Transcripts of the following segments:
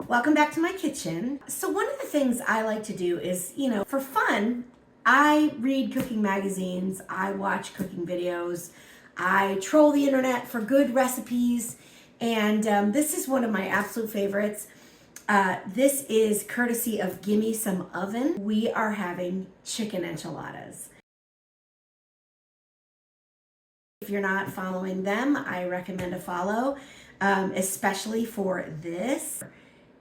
Welcome back to my kitchen. So one of the things I like to do is, for fun, I read cooking magazines, I watch cooking videos, I troll the internet for good recipes, and this is one of my absolute favorites. This is courtesy of Gimme Some Oven. We are having chicken enchiladas. If you're not following them, I recommend a follow, especially for this.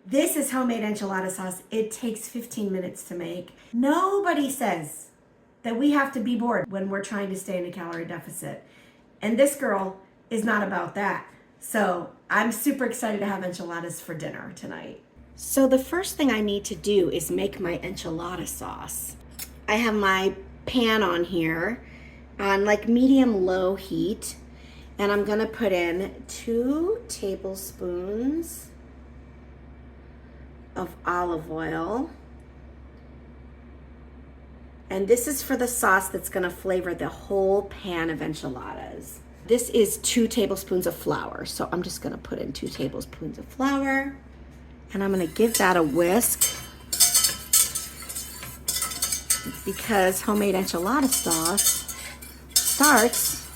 This is homemade enchilada sauce. It takes 15 minutes to make. Nobody says that we have to be bored when we're trying to stay in a calorie deficit. And this girl is not about that. So I'm super excited to have enchiladas for dinner tonight. So the first thing I need to do is make my enchilada sauce. I have my pan on here on like medium-low heat, and I'm gonna put in 2 tablespoons of olive oil. And this is for the sauce that's gonna flavor the whole pan of enchiladas. This is 2 tablespoons of flour. So I'm just gonna put in 2 tablespoons of flour, and I'm gonna give that a whisk because homemade enchilada sauce starts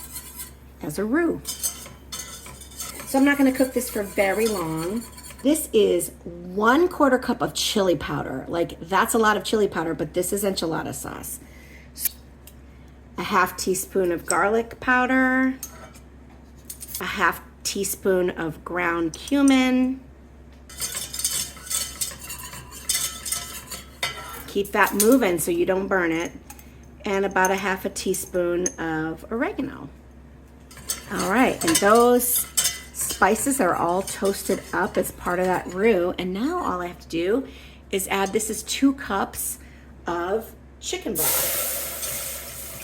as a roux. So I'm not gonna cook this for very long. This is 1/4 cup of chili powder. Like, that's a lot of chili powder, but this is enchilada sauce. A 1/2 teaspoon of garlic powder, a 1/2 teaspoon of ground cumin. Keep that moving so you don't burn it. And about a 1/2 teaspoon of oregano. All right, and those spices are all toasted up as part of that roux. And now all I have to do is add, this is 2 cups of chicken broth.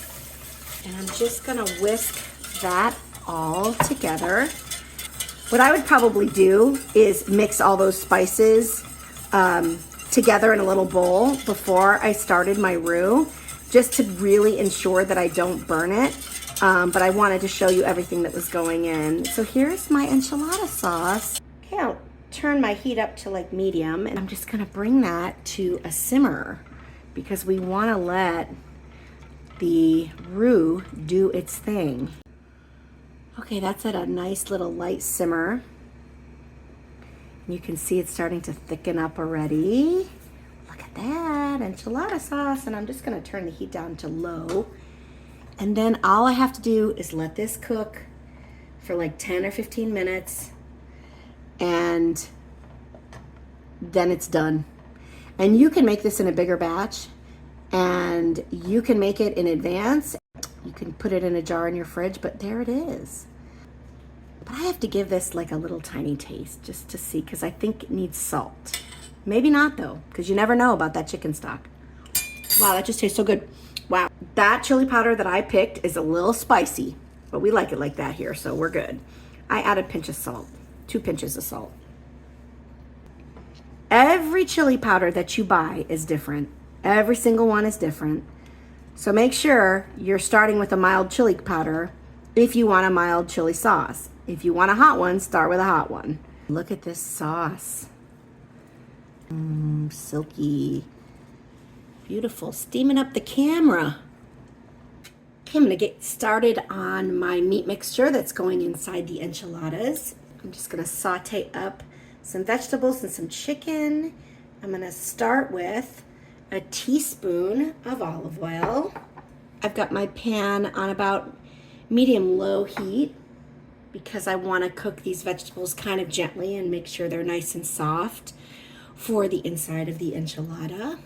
And I'm just gonna whisk that all together. What I would probably do is mix all those spices together in a little bowl before I started my roux, just to really ensure that I don't burn it. But I wanted to show you everything that was going in. So here's my enchilada sauce. Okay, I'll turn my heat up to like medium, and I'm just gonna bring that to a simmer because we wanna let the roux do its thing. Okay, that's at a nice little light simmer. You can see it's starting to thicken up already. Look at that, enchilada sauce. And I'm just gonna turn the heat down to low. And then all I have to do is let this cook for like 10 or 15 minutes, and then it's done. And you can make this in a bigger batch, and you can make it in advance. You can put it in a jar in your fridge, but there it is. But I have to give this like a little tiny taste just to see, because I think it needs salt. Maybe not though, because you never know about that chicken stock. Wow, that just tastes so good. Wow, that chili powder that I picked is a little spicy, but we like it like that here, so we're good. I add a pinch of salt, 2 pinches of salt. Every chili powder that you buy is different. Every single one is different. So make sure you're starting with a mild chili powder if you want a mild chili sauce. If you want a hot one, start with a hot one. Look at this sauce. Silky. Beautiful, steaming up the camera. Okay, I'm gonna get started on my meat mixture that's going inside the enchiladas. I'm just gonna saute up some vegetables and some chicken. I'm gonna start with a teaspoon of olive oil. I've got my pan on about medium-low heat because I wanna cook these vegetables kind of gently and make sure they're nice and soft for the inside of the enchilada.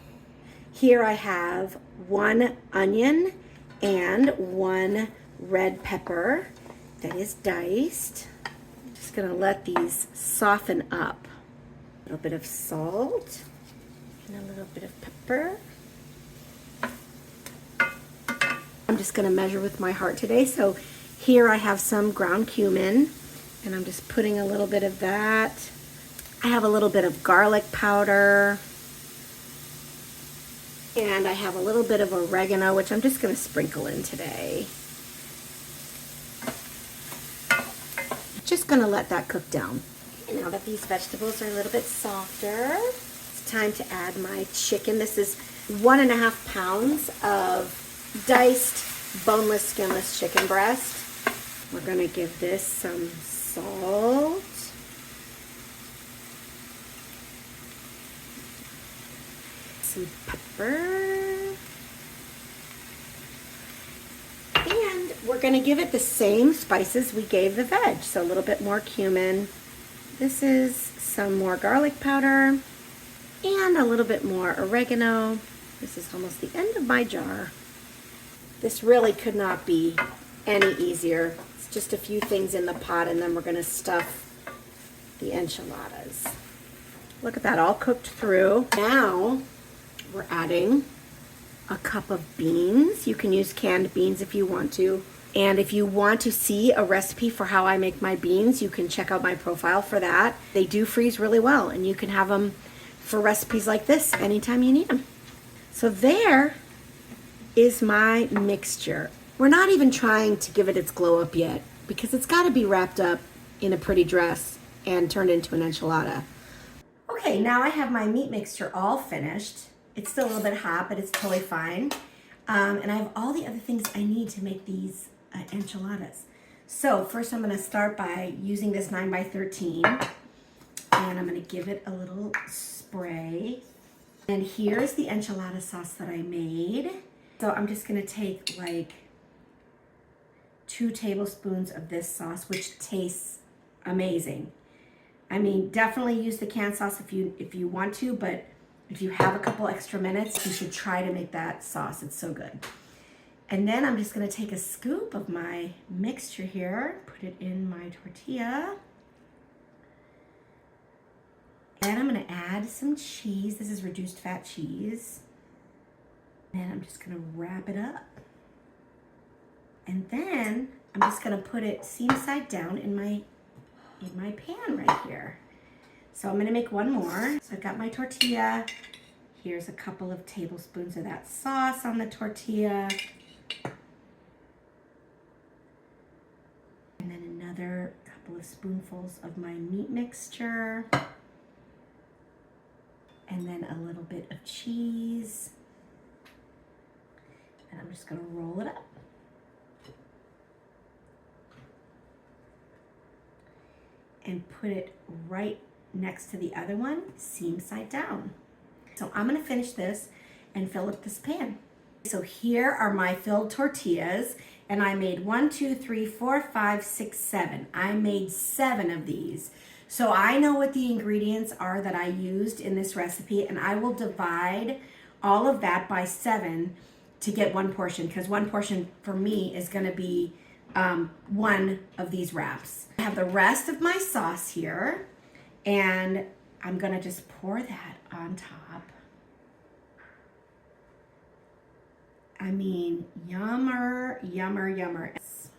Here I have 1 onion and 1 red pepper that is diced. I'm just gonna let these soften up. A little bit of salt and a little bit of pepper. I'm just gonna measure with my heart today. So here I have some ground cumin, and I'm just putting a little bit of that. I have a little bit of garlic powder. And I have a little bit of oregano, which I'm just gonna sprinkle in today. Just gonna let that cook down. Now that these vegetables are a little bit softer, it's time to add my chicken. This is 1.5 pounds of diced, boneless, skinless chicken breast. We're gonna give this some salt. Some pepper. And we're gonna give it the same spices we gave the veg. So a little bit more cumin. This is some more garlic powder and a little bit more oregano. This is almost the end of my jar. This really could not be any easier. It's just a few things in the pot and then we're gonna stuff the enchiladas. Look at that, all cooked through. Now we're adding a cup of beans. You can use canned beans if you want to. And if you want to see a recipe for how I make my beans, you can check out my profile for that. They do freeze really well and you can have them for recipes like this anytime you need them. So there is my mixture. We're not even trying to give it its glow up yet because it's got to be wrapped up in a pretty dress and turned into an enchilada. Okay, now I have my meat mixture all finished. It's still a little bit hot, but it's totally fine. And I have all the other things I need to make these enchiladas. So first I'm gonna start by using this 9x13 and I'm gonna give it a little spray. And here's the enchilada sauce that I made. So I'm just gonna take like 2 tablespoons of this sauce, which tastes amazing. I mean, definitely use the canned sauce if you want to, but if you have a couple extra minutes, you should try to make that sauce. It's so good. And then I'm just gonna take a scoop of my mixture here, put it in my tortilla. And I'm gonna add some cheese. This is reduced fat cheese. And I'm just gonna wrap it up. And then I'm just gonna put it seam side down in my pan right here. So I'm gonna make one more. So I've got my tortilla. Here's a couple of tablespoons of that sauce on the tortilla. And then another couple of spoonfuls of my meat mixture. And then a little bit of cheese. And I'm just gonna roll it up. And put it right next to the other one, seam side down. So I'm gonna finish this and fill up this pan. So here are my filled tortillas, and I made 1, 2, 3, 4, 5, 6, 7. I made 7 of these. So I know what the ingredients are that I used in this recipe, and I will divide all of that by 7 to get one portion, because one portion for me is gonna be one of these wraps. I have the rest of my sauce here, and I'm gonna just pour that on top. I mean, yummer, yummer, yummer. It's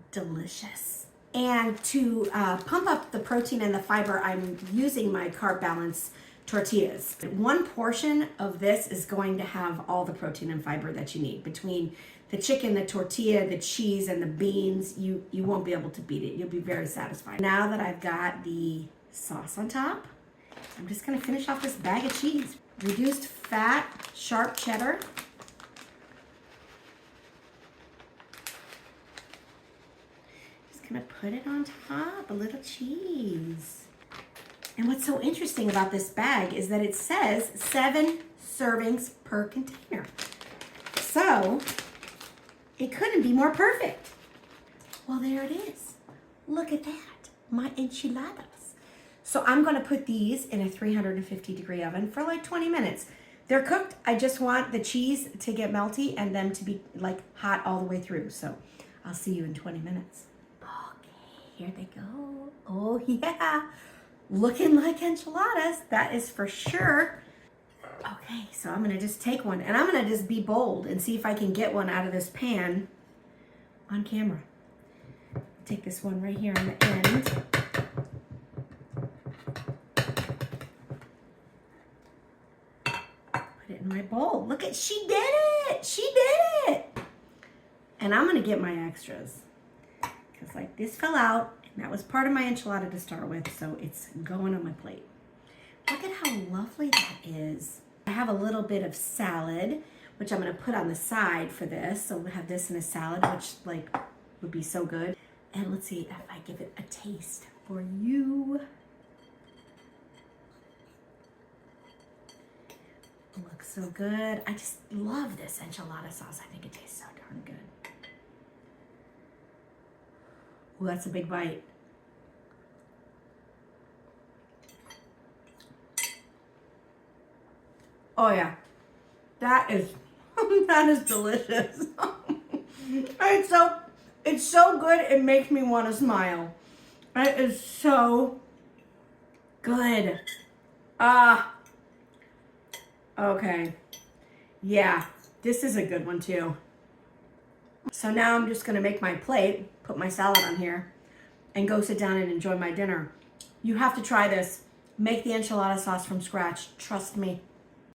delicious. And to pump up the protein and the fiber, I'm using my Carb Balance tortillas. One portion of this is going to have all the protein and fiber that you need. Between the chicken, the tortilla, the cheese, and the beans, you won't be able to beat it. You'll be very satisfied. Now that I've got the sauce on top, I'm just gonna finish off this bag of cheese. Reduced fat, sharp cheddar. Just gonna put it on top, a little cheese. And what's so interesting about this bag is that it says 7 servings per container. So it couldn't be more perfect. Well, there it is. Look at that, my enchiladas. So I'm gonna put these in a 350-degree oven for like 20 minutes. They're cooked. I just want the cheese to get melty and them to be like hot all the way through. So I'll see you in 20 minutes. Okay, here they go. Oh yeah, looking like enchiladas, that is for sure. Okay, so I'm gonna just take one and I'm gonna just be bold and see if I can get one out of this pan on camera. Take this one right here on the end. Put it in my bowl. Look at, she did it! She did it! And I'm gonna get my extras. Because like this fell out That was part of my enchilada to start with, so it's going on my plate. Look at how lovely that is. I have a little bit of salad, which I'm gonna put on the side for this. So we'll have this in a salad, which like would be so good. And let's see if I give it a taste for you. It looks so good. I just love this enchilada sauce. I think it tastes so darn good. Oh, that's a big bite. Oh yeah, that is that is delicious. It's so good. It makes me want to smile. It is so good. Okay. Yeah, this is a good one too. So now I'm just gonna make my plate, put my salad on here, and go sit down and enjoy my dinner. You have to try this. Make the enchilada sauce from scratch. Trust me.